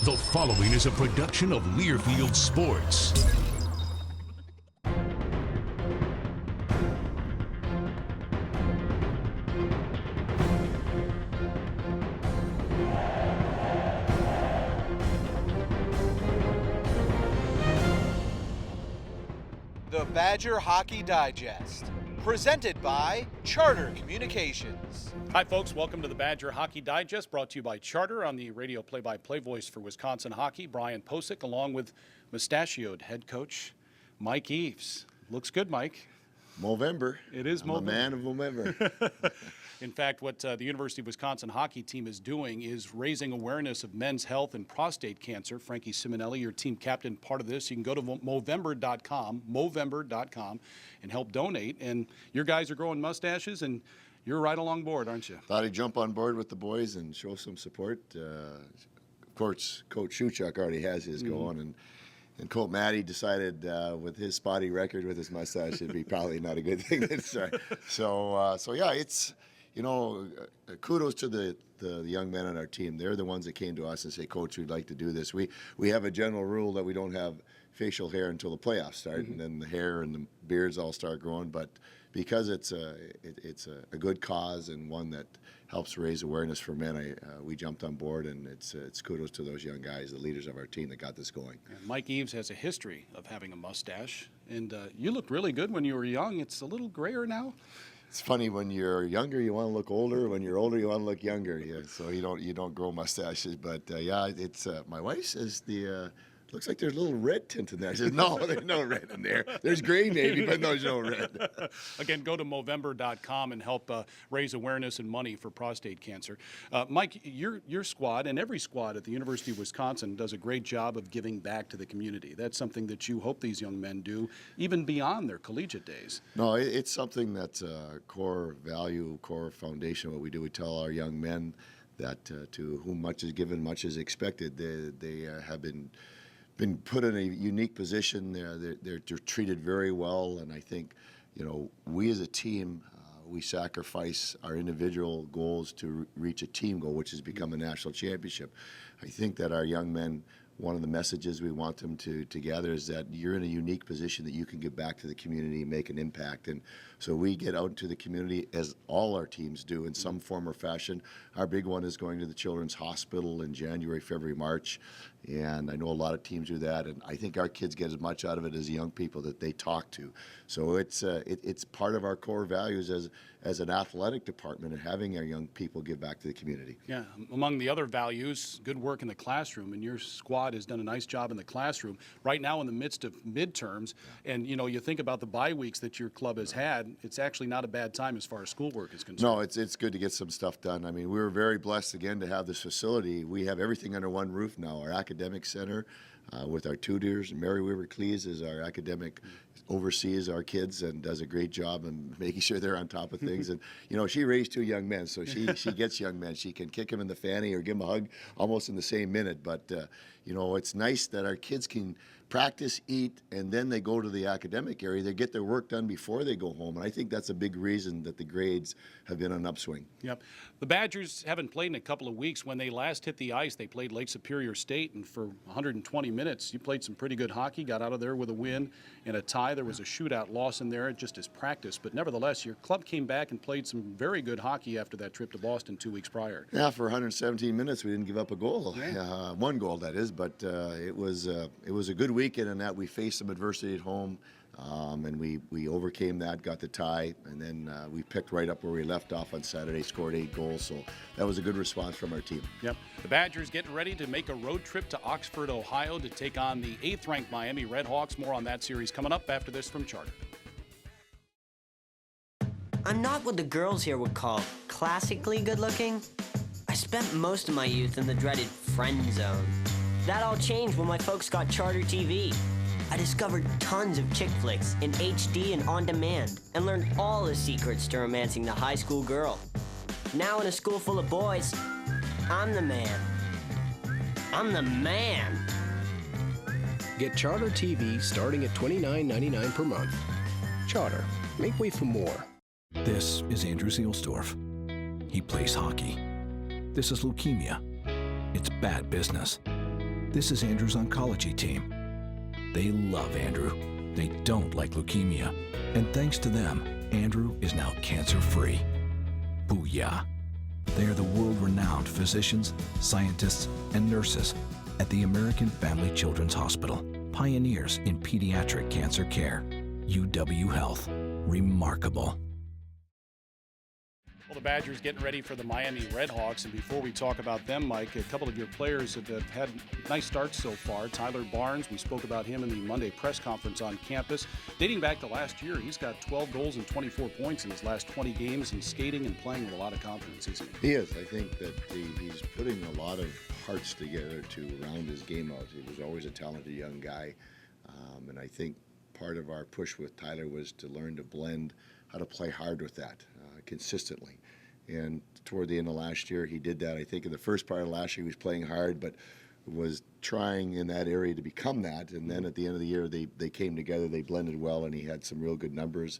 The following is a production of Learfield Sports. The Badger Hockey Digest, presented by Charter Communications. Hi, folks. Welcome to the Badger Hockey Digest, brought to you by Charter. On the radio play-by-play voice for Wisconsin hockey, Brian Posick, along with mustachioed head coach Mike Eaves. Looks good, Mike. Movember. It is I'm a man of Movember. In fact, what the University of Wisconsin hockey team is doing is raising awareness of men's health and prostate cancer. Frankie Simonelli, your team captain, part of this. You can go to Movember.com, and help donate. And your guys are growing mustaches, and you're right along board, aren't you? Thought I'd jump on board with the boys and show some support. Of course, Coach Shuchuk already has his going, and Colt Matty decided with his spotty record with his mustache, it'd be probably not a good thing to start. So yeah, it's, kudos to the young men on our team. They're the ones that came to us and say, Coach, we'd like to do this. We have a general rule that we don't have facial hair until the playoffs start, and then the hair and the beards all start growing. But because it's a good cause and one that helps raise awareness for men, we jumped on board, and it's kudos to those young guys, the leaders of our team, that got this going. And Mike Eaves has a history of having a mustache, and you looked really good when you were young. It's a little grayer now. It's funny, when you're younger, you want to look older. When you're older, you want to look younger. Yeah, so you don't grow mustaches. But yeah, it's my wife says looks like there's a little red tint in there. I says, no, there's no red in there. There's gray maybe, but there's no red. Again, go to Movember.com and help raise awareness and money for prostate cancer. Mike, your squad and every squad at the University of Wisconsin does a great job of giving back to the community. That's something that you hope these young men do, even beyond their collegiate days. No, it's something that's a core value, core foundation of what we do. We tell our young men that to whom much is given, much is expected. They have been put in a unique position. They're treated very well, and I think, we as a team, we sacrifice our individual goals to reach a team goal, which has become a national championship. I think that our young men, one of the messages we want them to gather is that you're in a unique position that you can give back to the community and make an impact. And so we get out into the community, as all our teams do, in some form or fashion. Our big one is going to the Children's Hospital in January, February, March. And I know a lot of teams do that, and I think our kids get as much out of it as the young people that they talk to. So it's part of our core values as an athletic department, and having our young people give back to the community. Yeah, among the other values, good work in the classroom, and your squad has done a nice job in the classroom. Right now, in the midst of midterms, and you think about the bye weeks that your club has had, it's actually not a bad time as far as schoolwork is concerned. No, it's good to get some stuff done. I mean, we were very blessed again to have this facility. We have everything under one roof now. Our academic center with our tutors. Mary Weaver Cleese is our academic, oversees our kids and does a great job in making sure they're on top of things. And she raised two young men, so she gets young men. She can kick them in the fanny or give them a hug almost in the same minute. But it's nice that our kids can practice, eat, and then they go to the academic area. They get their work done before they go home, and I think that's a big reason that the grades have been on upswing. Yep. The Badgers haven't played in a couple of weeks. When they last hit the ice, they played Lake Superior State, and for 120 minutes, you played some pretty good hockey, got out of there with a win and a tie. There was a shootout loss in there just as practice, but nevertheless, your club came back and played some very good hockey after that trip to Boston 2 weeks prior. Yeah, for 117 minutes, we didn't give up a goal. Yeah. One goal, that is, but it was a good weekend in that we faced some adversity at home, and we overcame that, got the tie, and then we picked right up where we left off on Saturday, scored 8 goals, so that was a good response from our team. Yep. The Badgers getting ready to make a road trip to Oxford, Ohio to take on the 8th-ranked Miami Redhawks. More on that series coming up after this from Charter. I'm not what the girls here would call classically good-looking. I spent most of my youth in the dreaded friend zone. That all changed when my folks got Charter TV. I discovered tons of chick flicks in HD and on demand, and learned all the secrets to romancing the high school girl. Now in a school full of boys, I'm the man. I'm the man. Get Charter TV starting at $29.99 per month. Charter, make way for more. This is Andrew Seelsdorf. He plays hockey. This is leukemia. It's bad business. This is Andrew's oncology team. They love Andrew. They don't like leukemia. And thanks to them, Andrew is now cancer-free. Booyah. They are the world-renowned physicians, scientists, and nurses at the American Family Children's Hospital, pioneers in pediatric cancer care. UW Health. Remarkable. Well, the Badgers getting ready for the Miami Redhawks, and before we talk about them, Mike, a couple of your players have had nice starts so far. Tyler Barnes, we spoke about him in the Monday press conference on campus. Dating back to last year, he's got 12 goals and 24 points in his last 20 games, and skating and playing with a lot of confidence, isn't he? He is. I think that he's putting a lot of parts together to round his game out. He was always a talented young guy, and I think part of our push with Tyler was to learn to blend how to play hard with that consistently. And toward the end of last year, he did that. I think in the first part of last year, he was playing hard, but was trying in that area to become that. And then at the end of the year, they came together, they blended well, and he had some real good numbers.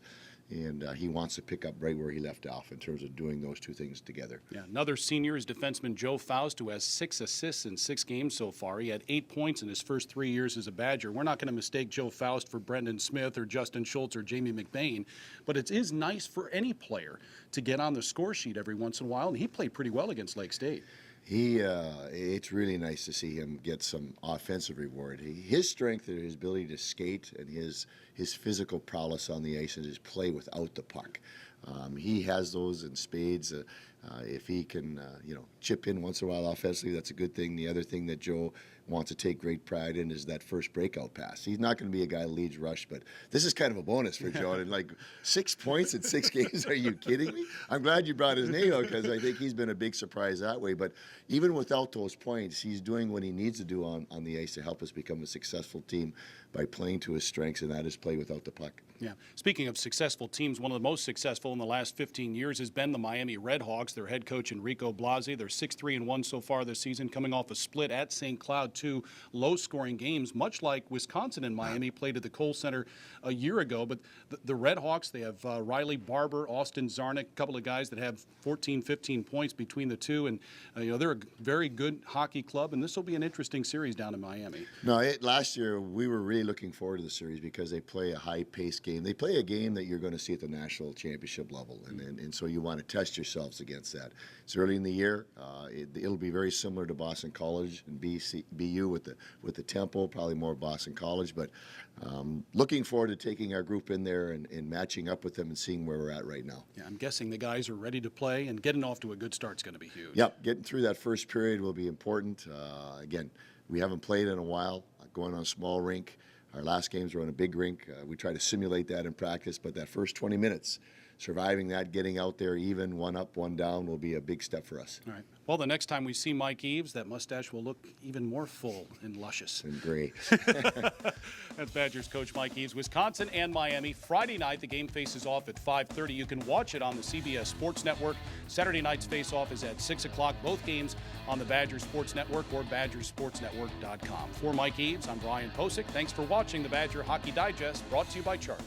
And he wants to pick up right where he left off in terms of doing those two things together. Yeah, another senior is defenseman Joe Faust, who has 6 assists in 6 games so far. He had 8 points in his first 3 years as a Badger. We're not going to mistake Joe Faust for Brendan Smith or Justin Schultz or Jamie McBain, but it is nice for any player to get on the score sheet every once in a while, and he played pretty well against Lake State. It's really nice to see him get some offensive reward. His strength and his ability to skate and his physical prowess on the ice and his play without the puck. He has those in spades. If he can, chip in once in a while offensively, that's a good thing. The other thing that Joe wants to take great pride in is that first breakout pass. He's not going to be a guy who leads rush, but this is kind of a bonus for Joe. And like 6 points in 6 games, are you kidding me? I'm glad you brought his name out because I think he's been a big surprise that way. But even without those points, he's doing what he needs to do on the ice to help us become a successful team by playing to his strengths, and that is play without the puck. Yeah. Speaking of successful teams, one of the most successful in the last 15 years has been the Miami Redhawks. Their head coach, Enrico Blasi, they're 6-3-1 so far this season, coming off a split at St. Cloud, 2 low-scoring games, much like Wisconsin and Miami played at the Kohl Center a year ago. But the Redhawks, they have Riley Barber, Austin Zarnik, a couple of guys that have 14, 15 points between the two, and they're a very good hockey club, and this will be an interesting series down in Miami. No, last year we were really looking forward to the series because they play a high-paced game. They play a game that you're going to see at the national championship level, and so you want to test yourselves against that. It's early in the year. It'll be very similar to Boston College and BU with the tempo, probably more Boston College, but looking forward to taking our group in there and matching up with them and seeing where we're at right now. Yeah, I'm guessing the guys are ready to play, and getting off to a good start is going to be huge. Yep, getting through that first period will be important. Again, we haven't played in a while, going on a small rink. Our last games were on a big rink. We try to simulate that in practice, but that first 20 minutes, surviving that, getting out there even, 1 up, 1 down, will be a big step for us. All right. Well, the next time we see Mike Eaves, that mustache will look even more full and luscious. And gray. That's Badgers coach Mike Eaves. Wisconsin and Miami. Friday night, the game faces off at 5:30. You can watch it on the CBS Sports Network. Saturday night's face-off is at 6 o'clock. Both games on the Badgers Sports Network or BadgersSportsNetwork.com. For Mike Eaves, I'm Brian Posick. Thanks for watching the Badger Hockey Digest, brought to you by Charter.